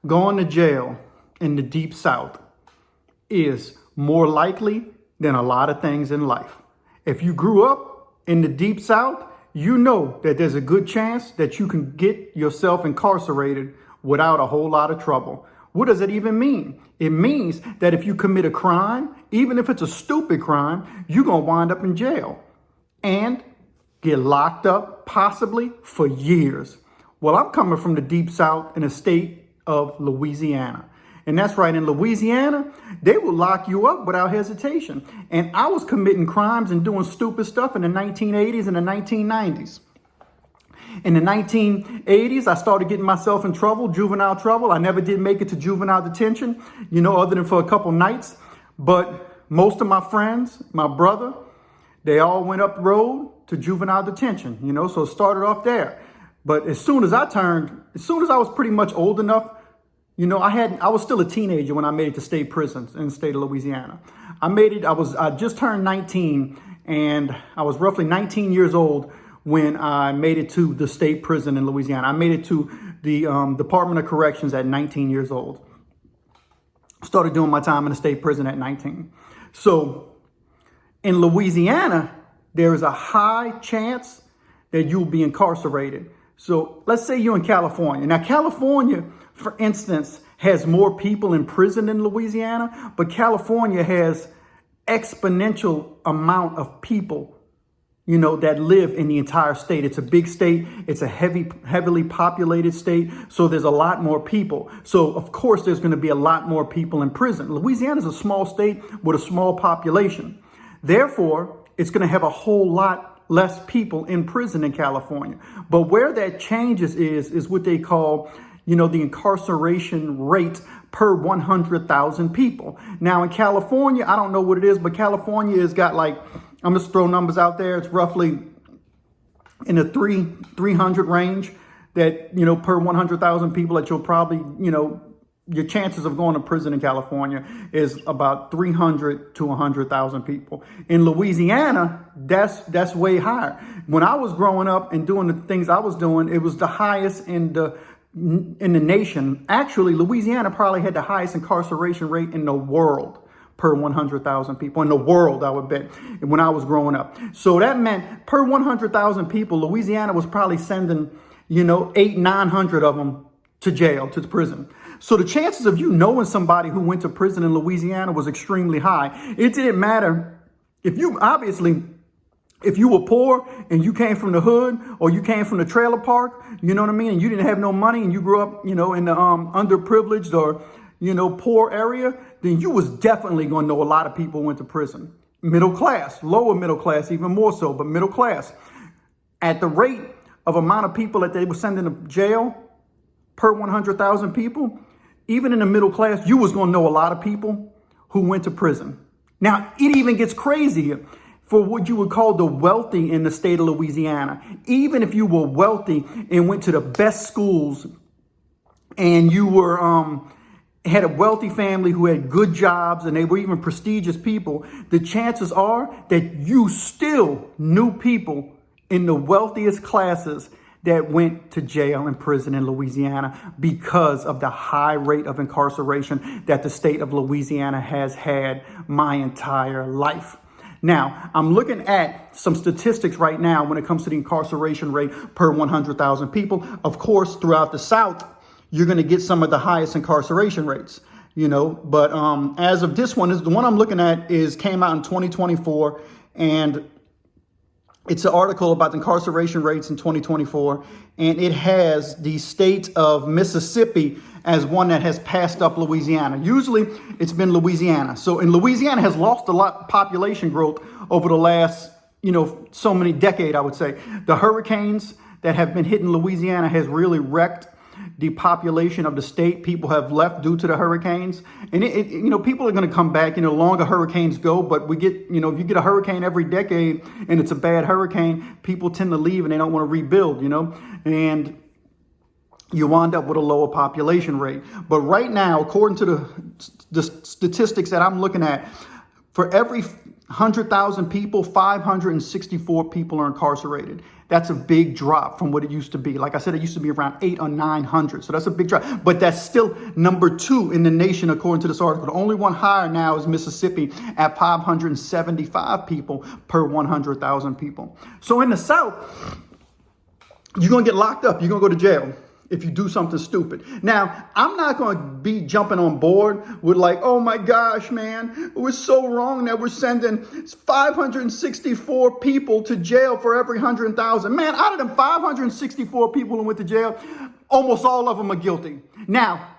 going to jail in the Deep South is more likely than a lot of things in life. If you grew up in the Deep South, you know that there's a good chance that you can get yourself incarcerated without a whole lot of trouble. What does it even mean? It means that if you commit a crime, even if it's a stupid crime, you're going to wind up in jail and get locked up possibly for years. Well, I'm coming from the Deep South in the state of Louisiana. And that's right, in Louisiana, they will lock you up without hesitation. And I was committing crimes and doing stupid stuff in the 1980s and the 1990s. In the 1980s, I started getting myself in trouble, juvenile trouble. I never did make it to juvenile detention, other than for a couple nights. But most of my friends, my brother, they all went up the road to juvenile detention, so it started off there. But as soon as I was pretty much old enough, I was still a teenager when I made it to state prisons in the state of Louisiana. I just turned 19, and I was roughly 19 years old when I made it to the state prison in Louisiana. I made it to the Department of Corrections at 19 years old. Started doing my time in the state prison at 19. So in Louisiana, there is a high chance that you'll be incarcerated. So let's say you're in California. Now, California, for instance, has more people in prison than Louisiana, but California has exponential amount of people, that live in the entire state. It's a big state. It's a heavily populated state. So there's a lot more people. So of course, there's going to be a lot more people in prison. Louisiana is a small state with a small population. Therefore, it's going to have a whole lot less people in prison in California. But where that changes is what they call, the incarceration rate per 100,000 people. Now in California, I don't know what it is, but California has got I'm just throw numbers out there. It's roughly in the 300 range that, per 100,000 people that you'll probably, your chances of going to prison in California is about 300 to 100,000 people. In Louisiana, that's way higher. When I was growing up and doing the things I was doing, it was the highest in the nation. Actually, Louisiana probably had the highest incarceration rate in the world per 100,000 people in the world, I would bet, when I was growing up. So that meant per 100,000 people, Louisiana was probably sending, 900 of them to jail, to prison. So the chances of you knowing somebody who went to prison in Louisiana was extremely high. It didn't matter if you were poor and you came from the hood or you came from the trailer park, you know what I mean? And you didn't have no money and you grew up, in the underprivileged or, poor area, then you was definitely going to know a lot of people went to prison. Middle class, lower middle class, even more so, but middle class. At the rate of amount of people that they were sending to jail per 100,000 people, even in the middle class, you was going to know a lot of people who went to prison. Now, it even gets crazier for what you would call the wealthy in the state of Louisiana. Even if you were wealthy and went to the best schools and you were had a wealthy family who had good jobs and they were even prestigious people, the chances are that you still knew people in the wealthiest classes that went to jail and prison in Louisiana because of the high rate of incarceration that the state of Louisiana has had my entire life. Now, I'm looking at some statistics right now when it comes to the incarceration rate per 100,000 people. Of course, throughout the South, you're going to get some of the highest incarceration rates, but as of this one, the one I'm looking at came out in 2024, and it's an article about the incarceration rates in 2024, and it has the state of Mississippi as one that has passed up Louisiana. Usually it's been Louisiana. So in Louisiana has lost a lot of population growth over the last, so many decades, I would say. The hurricanes that have been hitting Louisiana has really wrecked the population of the state. People have left due to the hurricanes, and people are going to come back, the longer hurricanes go, but we get, if you get a hurricane every decade and it's a bad hurricane, people tend to leave and they don't want to rebuild, and you wind up with a lower population rate. But right now, according to the statistics that I'm looking at, for every 100,000 people, 564 people are incarcerated. That's a big drop from what it used to be. Like I said, it used to be around 800 or 900. So that's a big drop. But that's still number 2 in the nation, according to this article. The only one higher now is Mississippi at 575 people per 100,000 people. So in the South, you're going to get locked up. You're going to go to jail if you do something stupid. Now, I'm not going to be jumping on board with like, oh my gosh, man, it was so wrong that we're sending 564 people to jail for every 100,000. Man, out of them 564 people who went to jail, almost all of them are guilty. Now,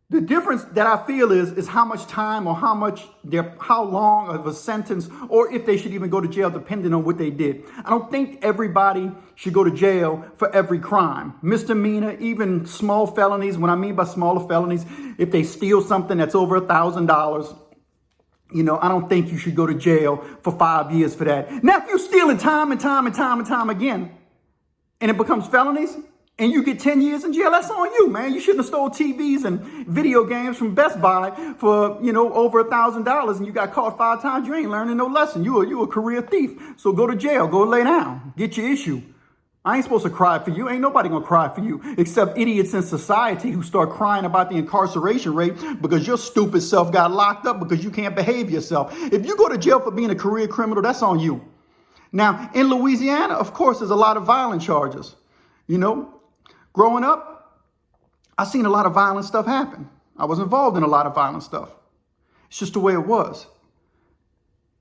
the difference that I feel is how much time or how long of a sentence, or if they should even go to jail, depending on what they did. I don't think everybody should go to jail for every crime. Misdemeanor, even small felonies. What I mean by smaller felonies, if they steal something that's over $1,000, I don't think you should go to jail for 5 years for that. Now, if you're stealing time and time and time and time again, and it becomes felonies, and you get 10 years in jail, that's on you, man. You shouldn't have stole TVs and video games from Best Buy for, over $1,000 and you got caught 5 times. You ain't learning no lesson. You a career thief. So go to jail. Go lay down. Get your issue. I ain't supposed to cry for you. Ain't nobody gonna cry for you except idiots in society who start crying about the incarceration rate because your stupid self got locked up because you can't behave yourself. If you go to jail for being a career criminal, that's on you. Now, in Louisiana, of course, there's a lot of violent charges. Growing up, I seen a lot of violent stuff happen. I was involved in a lot of violent stuff. It's just the way it was.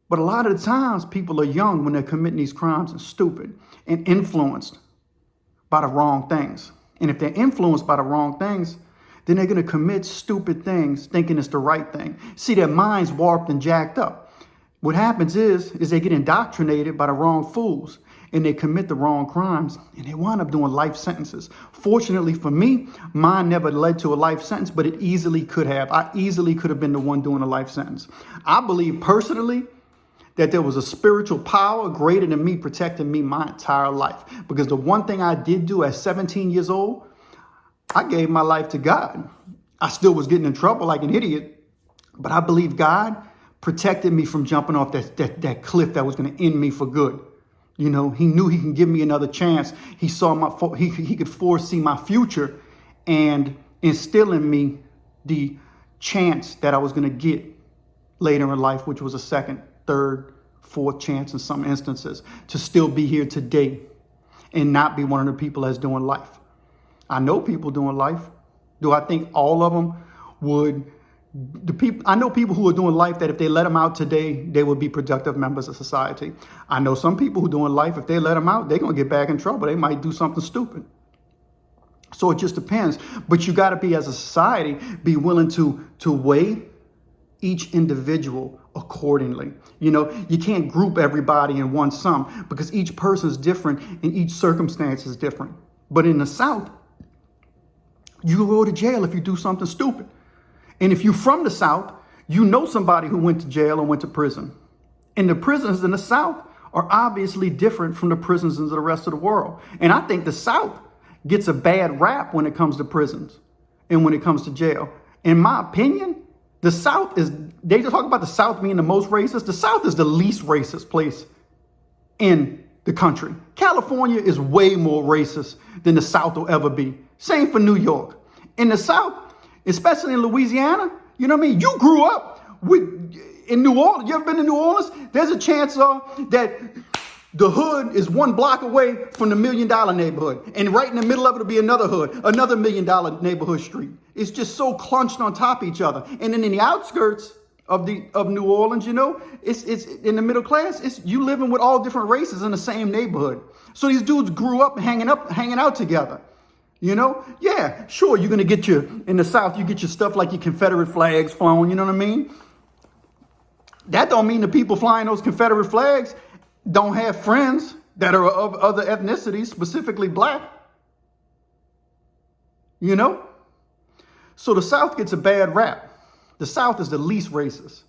But a lot of the times, people are young when they're committing these crimes and stupid and influenced by the wrong things. And if they're influenced by the wrong things, then they're going to commit stupid things thinking it's the right thing. See, their mind's warped and jacked up. What happens is they get indoctrinated by the wrong fools. And they commit the wrong crimes, and they wind up doing life sentences. Fortunately for me, mine never led to a life sentence, but it easily could have. I easily could have been the one doing a life sentence. I believe personally that there was a spiritual power greater than me protecting me my entire life. Because the one thing I did do at 17 years old, I gave my life to God. I still was getting in trouble like an idiot, but I believe God protected me from jumping off that cliff that was going to end me for good. He knew he can give me another chance. He saw he could foresee my future and instill in me the chance that I was going to get later in life, which was a second, third, fourth chance in some instances to still be here today and not be one of the people that's doing life. I know people doing life. Do I think all of them would? I know people who are doing life that if they let them out today, they would be productive members of society. I know some people who are doing life, if they let them out, they're going to get back in trouble. They might do something stupid. So it just depends. But you got to be, as a society, be willing to weigh each individual accordingly. You can't group everybody in one sum because each person is different and each circumstance is different. But in the South, you go to jail if you do something stupid. And if you're from the South, you know somebody who went to jail and went to prison. And the prisons in the South are obviously different from the prisons in the rest of the world. And I think the South gets a bad rap when it comes to prisons and when it comes to jail. In my opinion, the South they talk about the South being the most racist. The South is the least racist place in the country. California is way more racist than the South will ever be. Same for New York. In the South, especially in Louisiana, you know what I mean? You grew up in New Orleans. You ever been to New Orleans? There's a chance that the hood is 1 block away from the $1 million neighborhood. And right in the middle of it will be another hood, another $1 million neighborhood street. It's just so clunched on top of each other. And then in the outskirts of New Orleans, it's in the middle class. It's you living with all different races in the same neighborhood. So these dudes grew up hanging out together. Yeah, sure, you're going to get in the South, you get your stuff like your Confederate flags flown, you know what I mean? That don't mean the people flying those Confederate flags don't have friends that are of other ethnicities, specifically black. So the South gets a bad rap. The South is the least racist.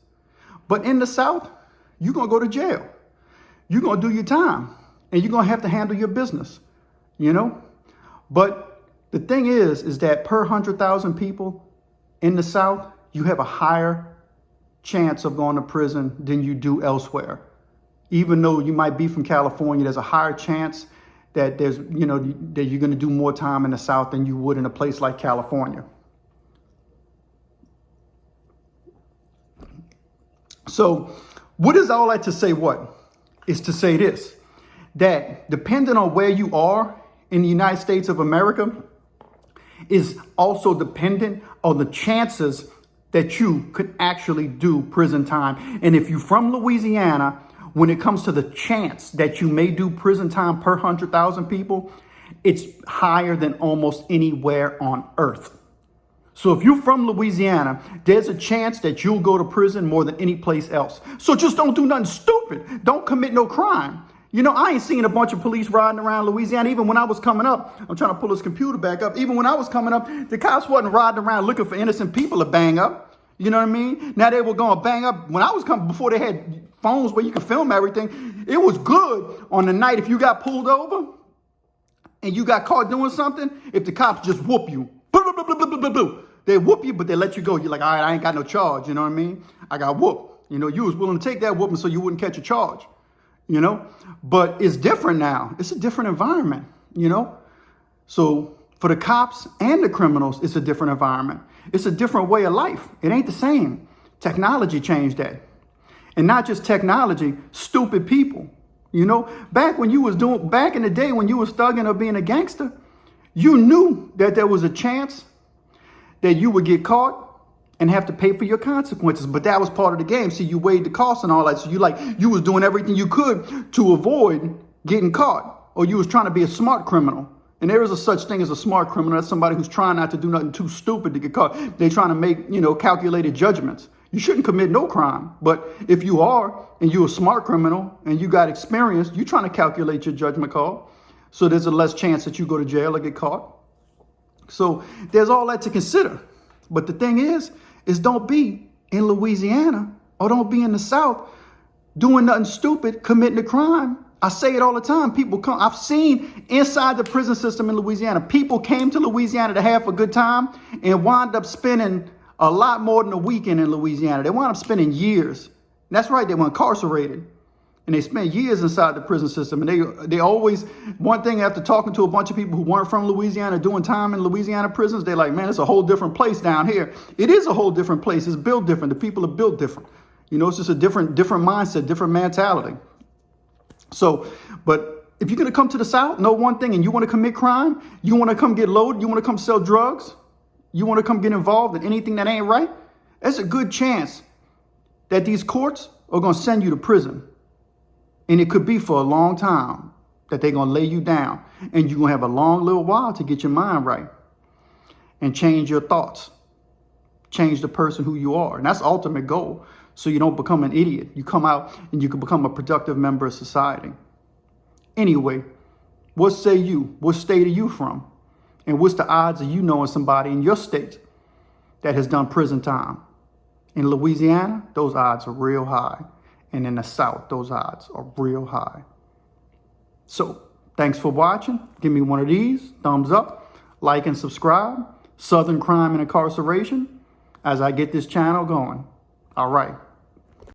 But in the South, you're going to go to jail. You're going to do your time. And you're going to have to handle your business, But the thing is that per 100,000 people in the South, you have a higher chance of going to prison than you do elsewhere. Even though you might be from California, there's a higher chance that that you're going to do more time in the South than you would in a place like California. So what is all that to say? What is to say this, that depending on where you are in the United States of America is also dependent on the chances that you could actually do prison time. And if you're from Louisiana, when it comes to the chance that you may do prison time per 100,000 people, it's higher than almost anywhere on earth. So if you're from Louisiana, there's a chance that you'll go to prison more than any place else. So just don't do nothing stupid. Don't commit no crime. I ain't seen a bunch of police riding around Louisiana. Even when I was coming up, I'm trying to pull this computer back up. Even when I was coming up, the cops wasn't riding around looking for innocent people to bang up. You know what I mean? Now they were going to bang up. When I was coming, before they had phones where you could film everything, it was good on the night if you got pulled over and you got caught doing something, if the cops just whoop you. They whoop you, but they let you go. You're like, all right, I ain't got no charge. You know what I mean? I got whooped. You was willing to take that whooping so you wouldn't catch a charge. But it's different now. It's a different environment, So for the cops and the criminals, it's a different environment. It's a different way of life. It ain't the same. Technology changed that. And not just technology, stupid people. Back in the day when you was thugging or being a gangster, you knew that there was a chance that you would get caught and have to pay for your consequences. But that was part of the game. See, you weighed the cost and all that. So you was doing everything you could to avoid getting caught, or you was trying to be a smart criminal. And there is a such thing as a smart criminal. That's somebody who's trying not to do nothing too stupid to get caught. They're trying to make, calculated judgments. You shouldn't commit no crime. But if you are, and you're a smart criminal and you got experience, you're trying to calculate your judgment call. So there's a less chance that you go to jail or get caught. So there's all that to consider. But the thing is don't be in Louisiana or don't be in the South doing nothing stupid, committing a crime. I say it all the time. People come. I've seen inside the prison system in Louisiana, people came to Louisiana to have a good time and wound up spending a lot more than a weekend in Louisiana. They wound up spending years. That's right. They were incarcerated. And they spent years inside the prison system. And they always, one thing after talking to a bunch of people who weren't from Louisiana doing time in Louisiana prisons, they're like, man, it's a whole different place down here. It is a whole different place. It's built different. The people are built different. It's just a different mindset, different mentality. So, but if you're going to come to the South, know one thing, and you want to commit crime, you want to come get loaded, you want to come sell drugs, you want to come get involved in anything that ain't right, there's a good chance that these courts are going to send you to prison. And it could be for a long time that they're going to lay you down. And you're going to have a long little while to get your mind right and change your thoughts, change the person who you are. And that's the ultimate goal. So you don't become an idiot. You come out and you can become a productive member of society. Anyway, what say you? What state are you from? And what's the odds of you knowing somebody in your state that has done prison time? In Louisiana, those odds are real high. And in the South, those odds are real high. So thanks for watching. Give me one of these. Thumbs up, like and subscribe. Southern Crime and Incarceration as I get this channel going. All right.